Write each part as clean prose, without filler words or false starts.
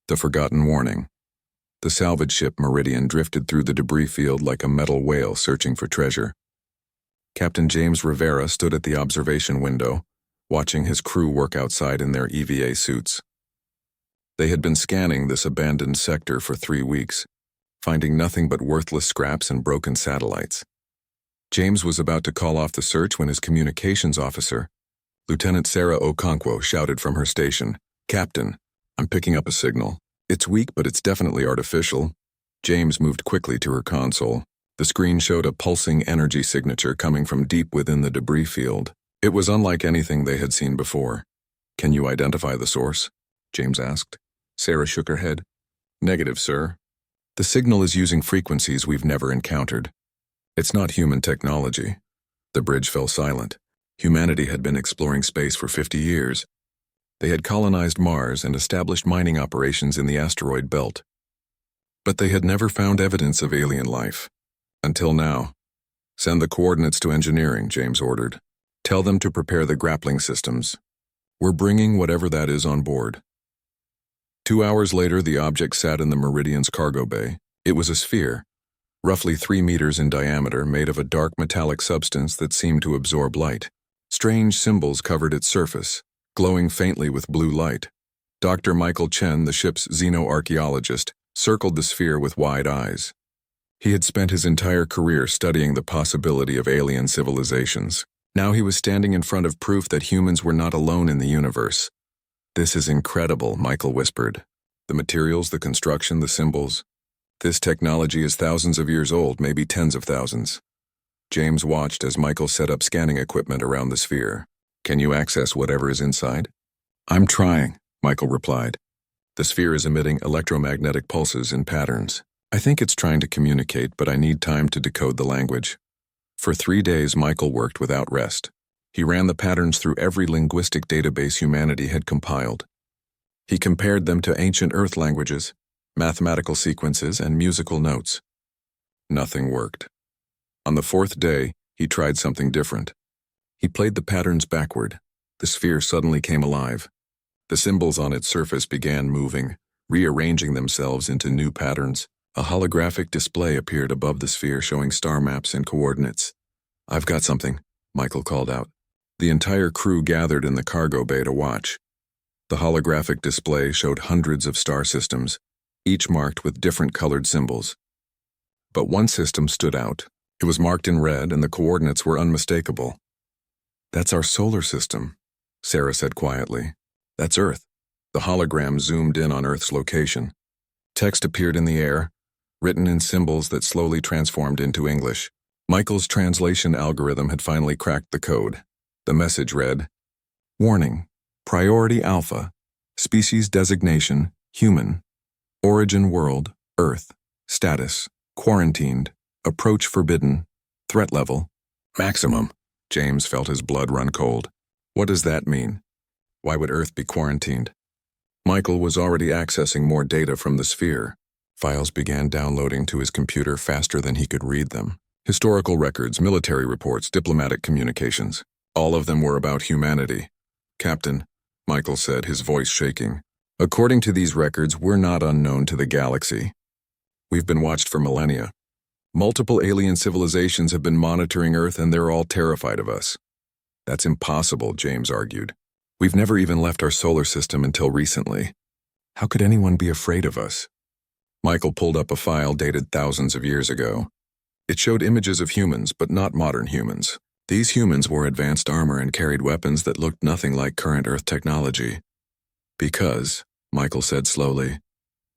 The Forgotten Warning. The salvage ship Meridian drifted through the debris field like a metal whale searching for treasure. Captain James Rivera stood at the observation window, watching his crew work outside in their EVA suits. They had been scanning this abandoned sector for 3 weeks, finding nothing but worthless scraps and broken satellites. James was about to call off the search when his communications officer, Lieutenant Sarah Okonkwo, shouted from her station, "Captain, I'm picking up a signal. It's weak, but it's definitely artificial." James moved quickly to her console. The screen showed a pulsing energy signature coming from deep within the debris field. It was unlike anything they had seen before. "Can you identify the source?" James asked. Sarah shook her head. "Negative, sir. The signal is using frequencies we've never encountered. It's not human technology." The bridge fell silent. Humanity had been exploring space for 50 years. They had colonized Mars and established mining operations in the asteroid belt. But they had never found evidence of alien life. Until now. "Send the coordinates to engineering," James ordered. "Tell them to prepare the grappling systems. We're bringing whatever that is on board." 2 hours later, the object sat in the Meridian's cargo bay. It was a sphere, roughly 3 meters in diameter, made of a dark metallic substance that seemed to absorb light. Strange symbols covered its surface, glowing faintly with blue light. Dr. Michael Chen, the ship's xenoarchaeologist, circled the sphere with wide eyes. He had spent his entire career studying the possibility of alien civilizations. Now he was standing in front of proof that humans were not alone in the universe. "This is incredible," Michael whispered. "The materials, the construction, the symbols. This technology is thousands of years old, maybe tens of thousands." James watched as Michael set up scanning equipment around the sphere. "Can you access whatever is inside?" "I'm trying," Michael replied. "The sphere is emitting electromagnetic pulses in patterns. I think it's trying to communicate, but I need time to decode the language." For 3 days, Michael worked without rest. He ran the patterns through every linguistic database humanity had compiled. He compared them to ancient Earth languages, mathematical sequences, and musical notes. Nothing worked. On the 4th day, he tried something different. He played the patterns backward. The sphere suddenly came alive. The symbols on its surface began moving, rearranging themselves into new patterns. A holographic display appeared above the sphere showing star maps and coordinates. "I've got something," Michael called out. The entire crew gathered in the cargo bay to watch. The holographic display showed hundreds of star systems, each marked with different colored symbols. But one system stood out. It was marked in red and the coordinates were unmistakable. "That's our solar system," Sarah said quietly. "That's Earth." The hologram zoomed in on Earth's location. Text appeared in the air, written in symbols that slowly transformed into English. Michael's translation algorithm had finally cracked the code. The message read, "Warning, Priority Alpha, Species Designation, Human, Origin World, Earth, Status, Quarantined, Approach Forbidden, Threat Level, Maximum." James felt his blood run cold. What does that mean? Why would Earth be quarantined? Michael was already accessing more data from the sphere. Files began downloading to his computer faster than he could read them. Historical records, military reports, diplomatic communications. All of them were about humanity. "Captain," Michael said, his voice shaking. "According to these records, we're not unknown to the galaxy. We've been watched for millennia. Multiple alien civilizations have been monitoring Earth and they're all terrified of us." "That's impossible," James argued. "We've never even left our solar system until recently. How could anyone be afraid of us?" Michael pulled up a file dated thousands of years ago. It showed images of humans, but not modern humans. These humans wore advanced armor and carried weapons that looked nothing like current Earth technology. "Because," Michael said slowly,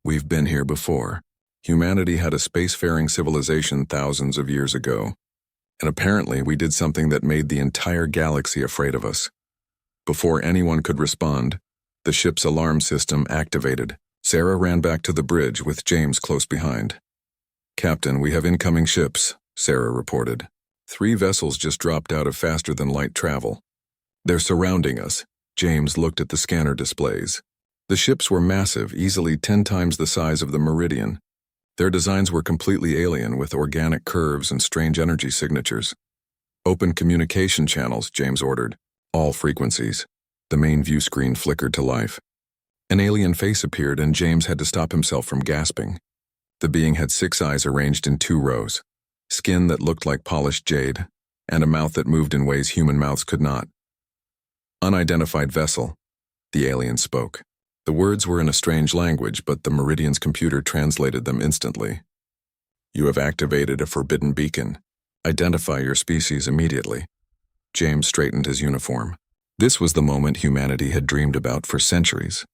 "we've been here before. Humanity had a spacefaring civilization thousands of years ago. And apparently we did something that made the entire galaxy afraid of us." Before anyone could respond, the ship's alarm system activated. Sarah ran back to the bridge with James close behind. "Captain, we have incoming ships," Sarah reported. 3 vessels just dropped out of faster-than-light travel. "They're surrounding us." James looked at the scanner displays. The ships were massive, easily 10 times the size of the Meridian. Their designs were completely alien, with organic curves and strange energy signatures. "Open communication channels," James ordered. "All frequencies." The main view screen flickered to life. An alien face appeared and James had to stop himself from gasping. The being had 6 eyes arranged in 2 rows, skin that looked like polished jade, and a mouth that moved in ways human mouths could not. Unidentified vessel, the alien spoke. The words were in a strange language, but the Meridian's computer translated them instantly. You have activated a forbidden beacon. Identify your species immediately. James straightened his uniform. This was the moment humanity had dreamed about for centuries.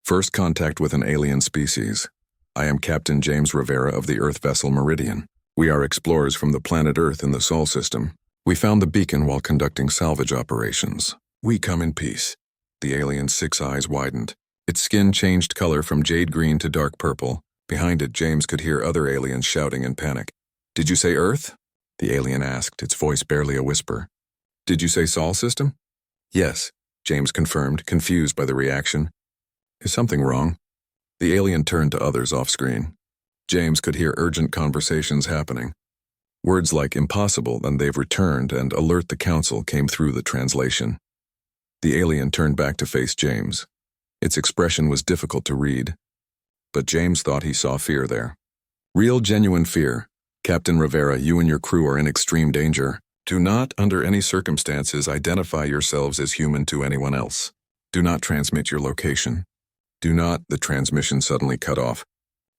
First contact with an alien species. I am Captain James Rivera of the Earth vessel Meridian. We are explorers from the planet Earth in the Sol system. We found the beacon while conducting salvage operations. We come in peace. The alien's 6 eyes widened. Its skin changed color from jade green to dark purple. Behind it, James could hear other aliens shouting in panic. Did you say Earth? The alien asked, its voice barely a whisper. Did you say Sol system? Yes, James confirmed, confused by the reaction. Is something wrong? The alien turned to others off-screen. James could hear urgent conversations happening. Words like impossible and they've returned and alert the council came through the translation. The alien turned back to face James. Its expression was difficult to read, but James thought he saw fear there. Real, genuine fear. Captain Rivera, you and your crew are in extreme danger. Do not, under any circumstances, identify yourselves as human to anyone else. Do not transmit your location. Do not, the transmission suddenly cut off.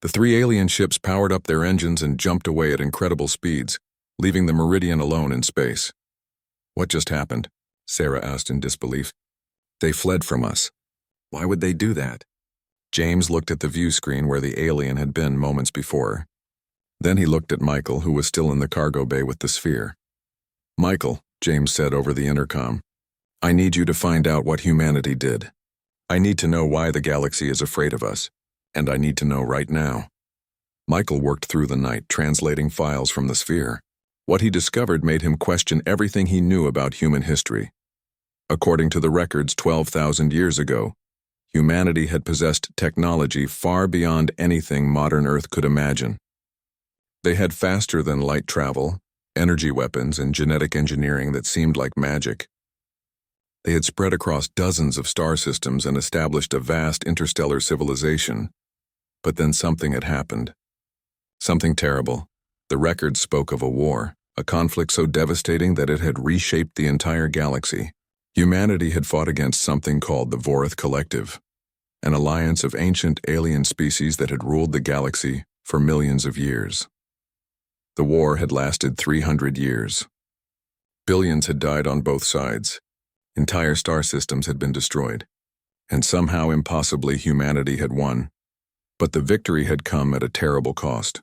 The 3 alien ships powered up their engines and jumped away at incredible speeds, leaving the Meridian alone in space. What just happened? Sarah asked in disbelief. They fled from us. Why would they do that? James looked at the view screen where the alien had been moments before. Then he looked at Michael, who was still in the cargo bay with the sphere. Michael, James said over the intercom, I need you to find out what humanity did. I need to know why the galaxy is afraid of us, and I need to know right now. Michael worked through the night, translating files from the sphere. What he discovered made him question everything he knew about human history. According to the records 12,000 years ago, humanity had possessed technology far beyond anything modern Earth could imagine. They had faster-than-light travel, energy weapons, and genetic engineering that seemed like magic. They had spread across dozens of star systems and established a vast interstellar civilization. But then something had happened. Something terrible. The records spoke of a war, a conflict so devastating that it had reshaped the entire galaxy. Humanity had fought against something called the Vorath Collective, an alliance of ancient alien species that had ruled the galaxy for millions of years. The war had lasted 300 years. Billions had died on both sides. Entire star systems had been destroyed. And somehow, impossibly, humanity had won. But the victory had come at a terrible cost.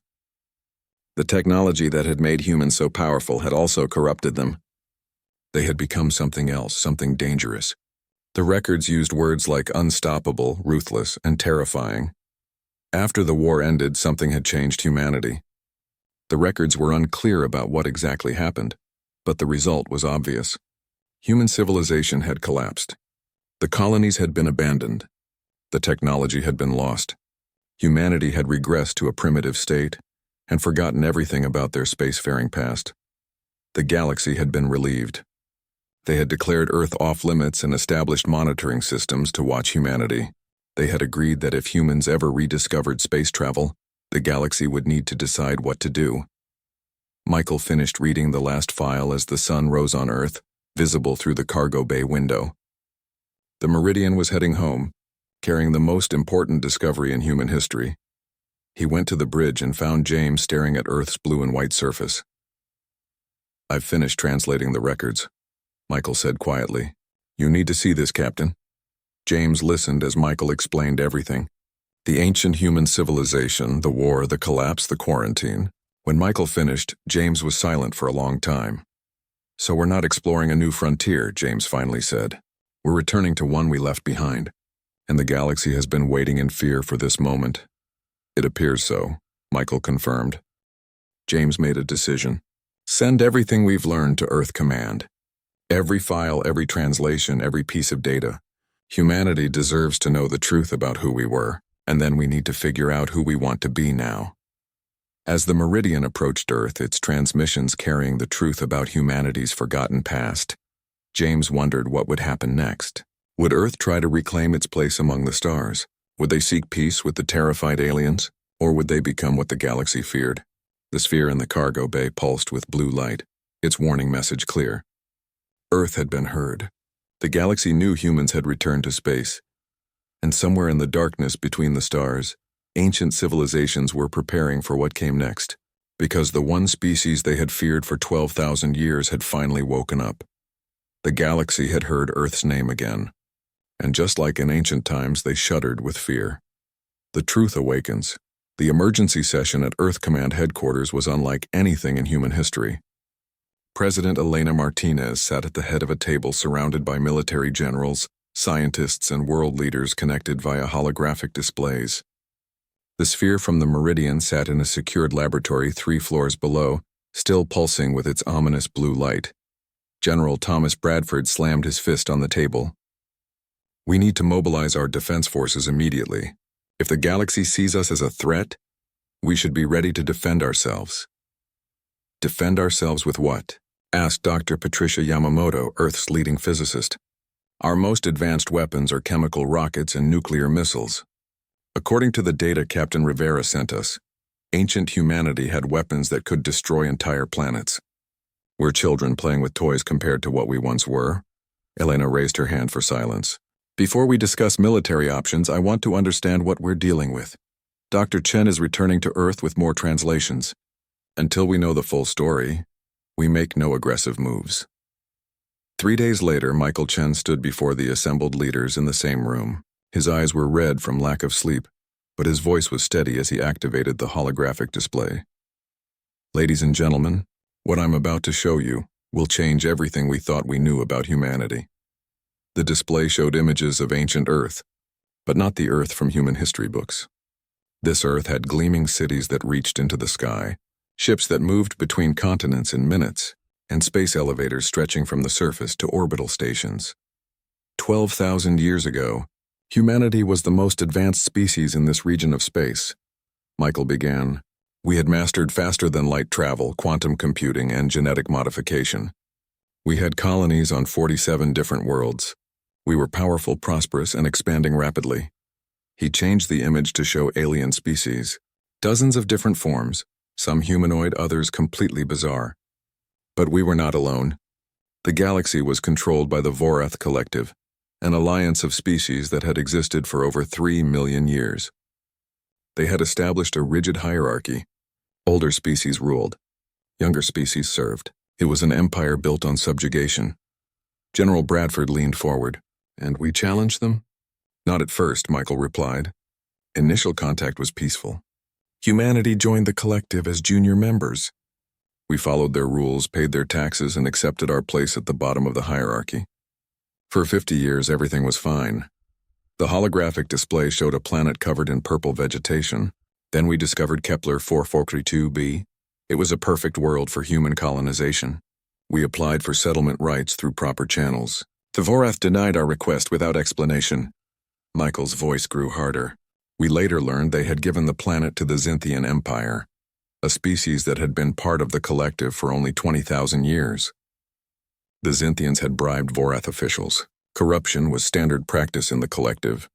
The technology that had made humans so powerful had also corrupted them. They had become something else, something dangerous. The records used words like unstoppable, ruthless, and terrifying. After the war ended, something had changed humanity. The records were unclear about what exactly happened, but the result was obvious. Human civilization had collapsed. The colonies had been abandoned. The technology had been lost. Humanity had regressed to a primitive state and forgotten everything about their spacefaring past. The galaxy had been relieved. They had declared Earth off-limits and established monitoring systems to watch humanity. They had agreed that if humans ever rediscovered space travel, the galaxy would need to decide what to do. Michael finished reading the last file as the sun rose on Earth, visible through the cargo bay window. The Meridian was heading home, carrying the most important discovery in human history. He went to the bridge and found James staring at Earth's blue and white surface. I've finished translating the records, Michael said quietly. You need to see this, Captain. James listened as Michael explained everything. The ancient human civilization, the war, the collapse, the quarantine. When Michael finished, James was silent for a long time. So we're not exploring a new frontier, James finally said. We're returning to one we left behind, and the galaxy has been waiting in fear for this moment. It appears so, Michael confirmed. James made a decision. Send everything we've learned to Earth Command. Every file, every translation, every piece of data. Humanity deserves to know the truth about who we were, and then we need to figure out who we want to be now. As the Meridian approached Earth, its transmissions carrying the truth about humanity's forgotten past, James wondered what would happen next. Would Earth try to reclaim its place among the stars? Would they seek peace with the terrified aliens? Or would they become what the galaxy feared? The sphere in the cargo bay pulsed with blue light, its warning message clear. Earth had been heard. The galaxy knew humans had returned to space. And somewhere in the darkness between the stars, ancient civilizations were preparing for what came next, because the one species they had feared for 12,000 years had finally woken up. The galaxy had heard Earth's name again, and just like in ancient times, they shuddered with fear. The truth awakens. The emergency session at Earth Command Headquarters was unlike anything in human history. President Elena Martinez sat at the head of a table surrounded by military generals, scientists, and world leaders connected via holographic displays. The sphere from the Meridian sat in a secured laboratory 3 floors below, still pulsing with its ominous blue light. General Thomas Bradford slammed his fist on the table. "We need to mobilize our defense forces immediately. If the galaxy sees us as a threat, we should be ready to defend ourselves." "Defend ourselves with what?" asked Dr. Patricia Yamamoto, Earth's leading physicist. "Our most advanced weapons are chemical rockets and nuclear missiles. According to the data Captain Rivera sent us, ancient humanity had weapons that could destroy entire planets. We're children playing with toys compared to what we once were." Elena raised her hand for silence. "Before we discuss military options, I want to understand what we're dealing with. Dr. Chen is returning to Earth with more translations. Until we know the full story, we make no aggressive moves." 3 days later, Michael Chen stood before the assembled leaders in the same room. His eyes were red from lack of sleep, but his voice was steady as he activated the holographic display. "Ladies and gentlemen, what I'm about to show you will change everything we thought we knew about humanity." The display showed images of ancient Earth, but not the Earth from human history books. This Earth had gleaming cities that reached into the sky, ships that moved between continents in minutes, and space elevators stretching from the surface to orbital stations. 12,000 years ago, humanity was the most advanced species in this region of space. Michael began. "We had mastered faster-than-light travel, quantum computing, and genetic modification. We had colonies on 47 different worlds. We were powerful, prosperous, and expanding rapidly." He changed the image to show alien species. Dozens of different forms, some humanoid, others completely bizarre. But we were not alone. The galaxy was controlled by the Vorath Collective, an alliance of species that had existed for over 3 million years. They had established a rigid hierarchy. Older species ruled. Younger species served. It was an empire built on subjugation. General Bradford leaned forward. "And we challenged them?" "Not at first," Michael replied. "Initial contact was peaceful. Humanity joined the collective as junior members. We followed their rules, paid their taxes, and accepted our place at the bottom of the hierarchy. For 50 years, everything was fine. The holographic display showed a planet covered in purple vegetation. Then we discovered Kepler 442b. It was a perfect world for human colonization. We applied for settlement rights through proper channels. The Vorath denied our request without explanation." Michael's voice grew harder. "We later learned they had given the planet to the Zynthian Empire, a species that had been part of the collective for only 20,000 years. The Zynthians had bribed Vorath officials. Corruption was standard practice in the collective.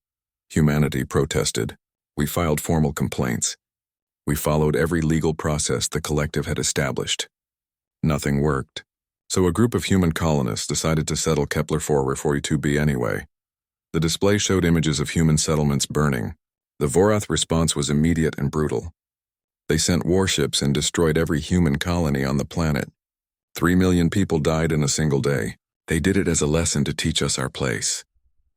Humanity protested. We filed formal complaints. We followed every legal process the collective had established. Nothing worked. So a group of human colonists decided to settle Kepler 442b anyway. The display showed images of human settlements burning. The Vorath response was immediate and brutal. They sent warships and destroyed every human colony on the planet. 3 million people died in a single day. They did it as a lesson to teach us our place."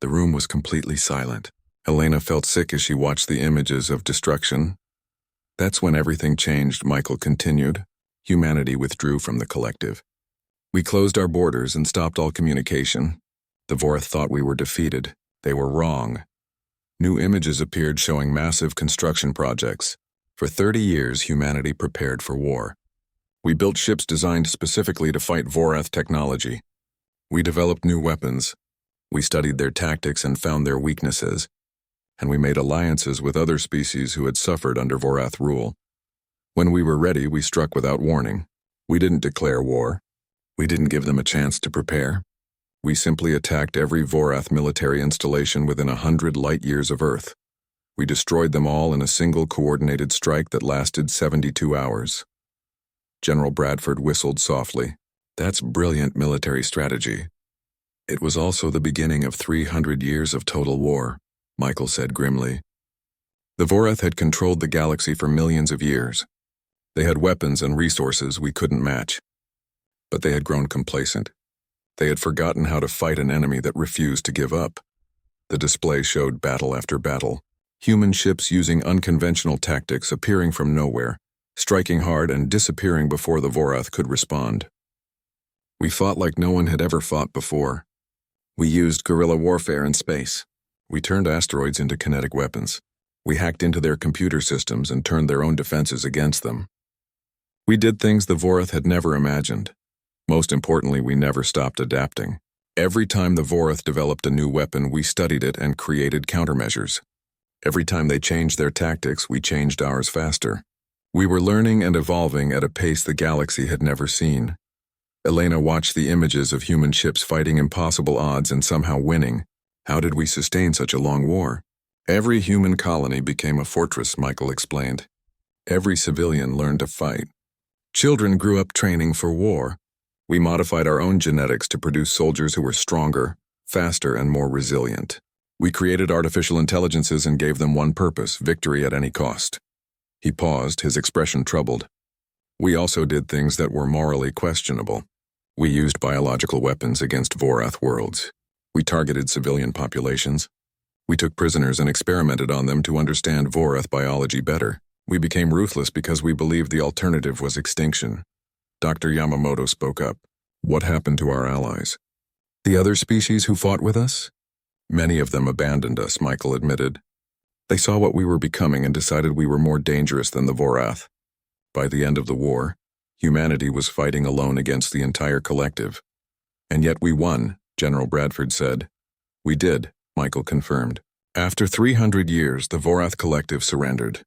The room was completely silent. Helena felt sick as she watched the images of destruction. "That's when everything changed," Michael continued. "Humanity withdrew from the collective. We closed our borders and stopped all communication. The Vorath thought we were defeated. They were wrong. New images appeared showing massive construction projects. For 30 years, humanity prepared for war. We built ships designed specifically to fight Vorath technology. We developed new weapons. We studied their tactics and found their weaknesses. And we made alliances with other species who had suffered under Vorath rule. When we were ready, we struck without warning. We didn't declare war. We didn't give them a chance to prepare. We simply attacked every Vorath military installation within 100 light-years of Earth. We destroyed them all in a single coordinated strike that lasted 72 hours. General Bradford whistled softly. That's brilliant military strategy. It was also the beginning of 300 years of total war, Michael said grimly. The Vorath had controlled the galaxy for millions of years. They had weapons and resources we couldn't match. But they had grown complacent. They had forgotten how to fight an enemy that refused to give up. The display showed battle after battle, human ships using unconventional tactics appearing from nowhere, striking hard and disappearing before the Vorath could respond. We fought like no one had ever fought before. We used guerrilla warfare in space. We turned asteroids into kinetic weapons. We hacked into their computer systems and turned their own defenses against them. We did things the Vorath had never imagined. Most importantly, we never stopped adapting. Every time the Vorath developed a new weapon, we studied it and created countermeasures. Every time they changed their tactics, we changed ours faster. We were learning and evolving at a pace the galaxy had never seen. Elena watched the images of human ships fighting impossible odds and somehow winning. How did we sustain such a long war? Every human colony became a fortress, Michael explained. Every civilian learned to fight. Children grew up training for war. We modified our own genetics to produce soldiers who were stronger, faster, and more resilient. We created artificial intelligences and gave them one purpose: victory at any cost. He paused, his expression troubled. We also did things that were morally questionable. We used biological weapons against Vorath worlds. We targeted civilian populations. We took prisoners and experimented on them to understand Vorath biology better. We became ruthless because we believed the alternative was extinction. Dr. Yamamoto spoke up. What happened to our allies? The other species who fought with us? Many of them abandoned us, Michael admitted. They saw what we were becoming and decided we were more dangerous than the Vorath. By the end of the war, humanity was fighting alone against the entire collective. And yet we won, General Bradford said. We did, Michael confirmed. After 300 years, the Vorath collective surrendered.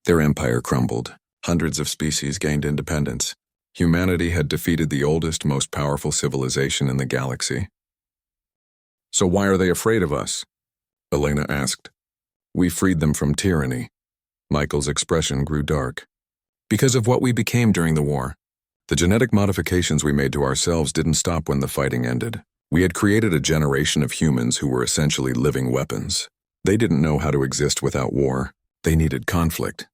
Their empire crumbled. Hundreds of species gained independence. Humanity had defeated the oldest, most powerful civilization in the galaxy. So why are they afraid of us? Elena asked. We freed them from tyranny. Michael's expression grew dark. Because of what we became during the war. The genetic modifications we made to ourselves didn't stop when the fighting ended. We had created a generation of humans who were essentially living weapons. They didn't know how to exist without war. They needed conflict.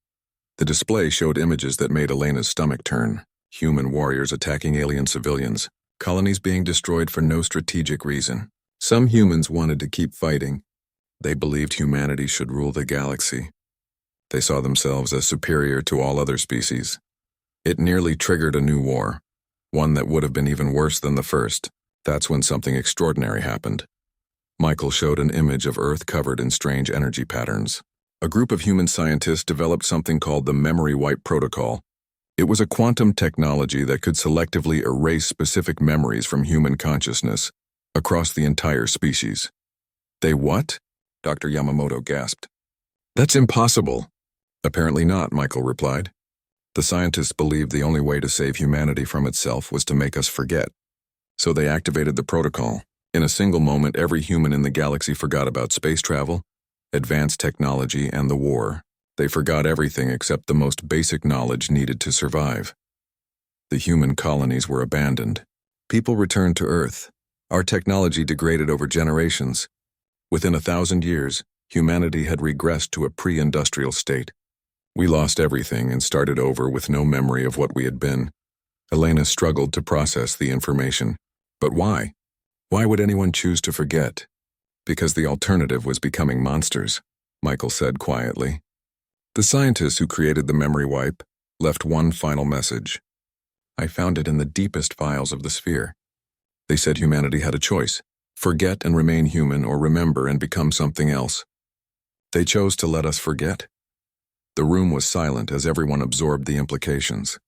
The display showed images that made Elena's stomach turn. Human warriors attacking alien civilians. Colonies being destroyed for no strategic reason. Some humans wanted to keep fighting. They believed humanity should rule the galaxy. They saw themselves as superior to all other species. It nearly triggered a new war, one that would have been even worse than the first. That's when something extraordinary happened. Michael showed an image of Earth covered in strange energy patterns. A group of human scientists developed something called the Memory Wipe Protocol. It was a quantum technology that could selectively erase specific memories from human consciousness across the entire species. They what? Dr. Yamamoto gasped. That's impossible. Apparently not, Michael replied. The scientists believed the only way to save humanity from itself was to make us forget. So they activated the protocol. In a single moment, every human in the galaxy forgot about space travel, advanced technology, and the war. They forgot everything except the most basic knowledge needed to survive. The human colonies were abandoned. People returned to Earth. Our technology degraded over generations. Within 1,000 years, humanity had regressed to a pre-industrial state. We lost everything and started over with no memory of what we had been. Elena struggled to process the information. But why? Why would anyone choose to forget? Because the alternative was becoming monsters, Michael said quietly. The scientists who created the memory wipe left one final message. I found it in the deepest files of the sphere. They said humanity had a choice: forget and remain human, or remember and become something else. They chose to let us forget. The room was silent as everyone absorbed the implications.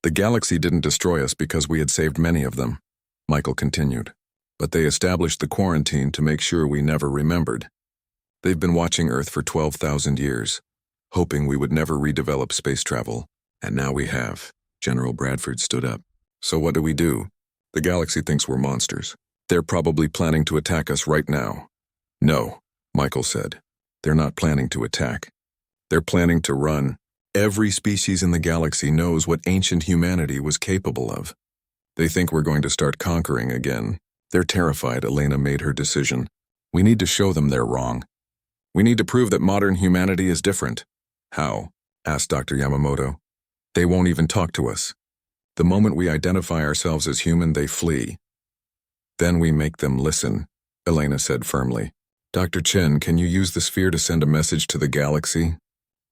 The galaxy didn't destroy us because we had saved many of them, Michael continued, but they established the quarantine to make sure we never remembered. They've been watching Earth for 12,000 years, hoping we would never redevelop space travel, and now we have. General Bradford stood up. So what do? The galaxy thinks we're monsters. They're probably planning to attack us right now. No, Michael said. They're not planning to attack. They're planning to run. Every species in the galaxy knows what ancient humanity was capable of. They think we're going to start conquering again. They're terrified. Elena made her decision. We need to show them they're wrong. We need to prove that modern humanity is different. How? Asked Dr. Yamamoto. They won't even talk to us. The moment we identify ourselves as human, they flee. Then we make them listen, Elena said firmly. Dr. Chen, can you use the sphere to send a message to the galaxy?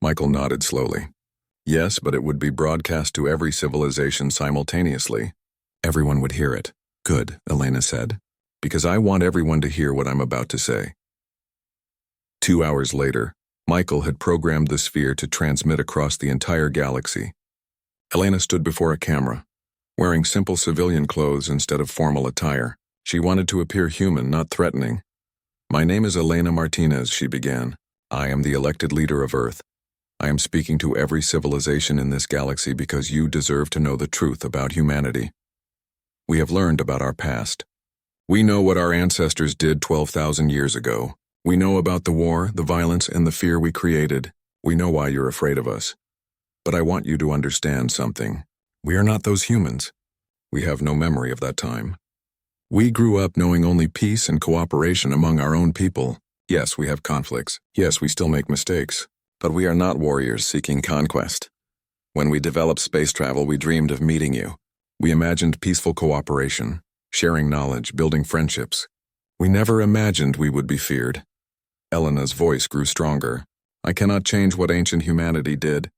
Michael nodded slowly. Yes, but it would be broadcast to every civilization simultaneously. Everyone would hear it. Good, Elena said. Because I want everyone to hear what I'm about to say. 2 hours later, Michael had programmed the sphere to transmit across the entire galaxy. Elena stood before a camera, wearing simple civilian clothes instead of formal attire. She wanted to appear human, not threatening. My name is Elena Martinez, she began. I am the elected leader of Earth. I am speaking to every civilization in this galaxy because you deserve to know the truth about humanity. We have learned about our past. We know what our ancestors did 12,000 years ago. We know about the war, the violence, and the fear we created. We know why you're afraid of us. But I want you to understand something. We are not those humans. We have no memory of that time. We grew up knowing only peace and cooperation among our own people. Yes, we have conflicts. Yes, we still make mistakes. But we are not warriors seeking conquest. When we developed space travel, we dreamed of meeting you. We imagined peaceful cooperation, sharing knowledge, building friendships. We never imagined we would be feared. Elena's voice grew stronger. I cannot change what ancient humanity did.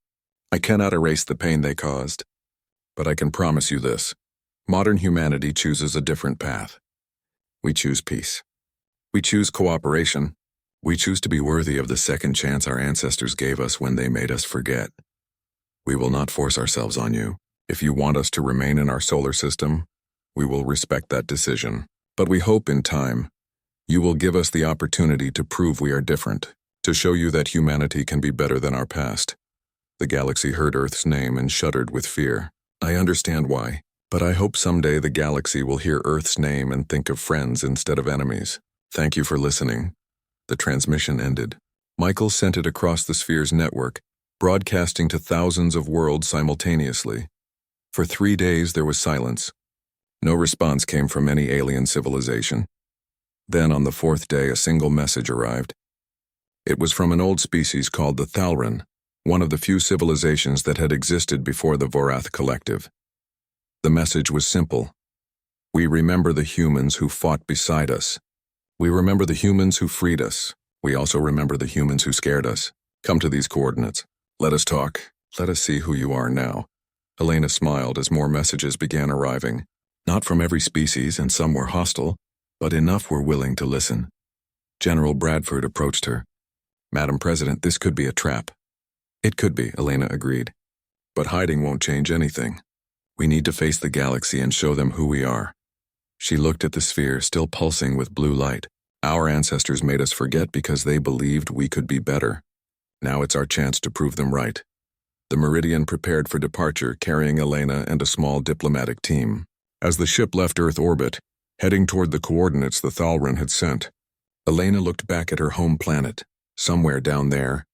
I cannot erase the pain they caused. But I can promise you this. Modern humanity chooses a different path. We choose peace. We choose cooperation. We choose to be worthy of the second chance our ancestors gave us when they made us forget. We will not force ourselves on you. If you want us to remain in our solar system, we will respect that decision. But we hope in time, you will give us the opportunity to prove we are different, to show you that humanity can be better than our past. The galaxy heard Earth's name and shuddered with fear. I understand why, but I hope someday the galaxy will hear Earth's name and think of friends instead of enemies. Thank you for listening. The transmission ended. Michael sent it across the sphere's network, broadcasting to thousands of worlds simultaneously. For 3 days there was silence. No response came from any alien civilization. Then on the 4th day a single message arrived. It was from an old species called the Thalran, one of the few civilizations that had existed before the Vorath Collective. The message was simple. We remember the humans who fought beside us. We remember the humans who freed us. We also remember the humans who scared us. Come to these coordinates. Let us talk. Let us see who you are now. Elena smiled as more messages began arriving. Not from every species, and some were hostile, but enough were willing to listen. General Bradford approached her. Madam President, this could be a trap. It could be, Elena agreed. But hiding won't change anything. We need to face the galaxy and show them who we are. She looked at the sphere, still pulsing with blue light. Our ancestors made us forget because they believed we could be better. Now it's our chance to prove them right. The Meridian prepared for departure, carrying Elena and a small diplomatic team. As the ship left Earth orbit, heading toward the coordinates the Thalran had sent, Elena looked back at her home planet. Somewhere down there,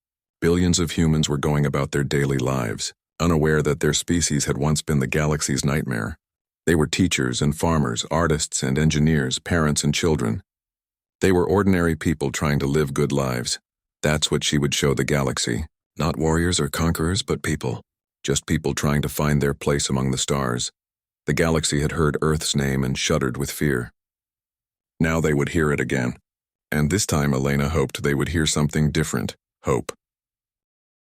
billions of humans were going about their daily lives, unaware that their species had once been the galaxy's nightmare. They were teachers and farmers, artists and engineers, parents and children. They were ordinary people trying to live good lives. That's what she would show the galaxy. Not warriors or conquerors, but people. Just people trying to find their place among the stars. The galaxy had heard Earth's name and shuddered with fear. Now they would hear it again. And this time Elena hoped they would hear something different. Hope.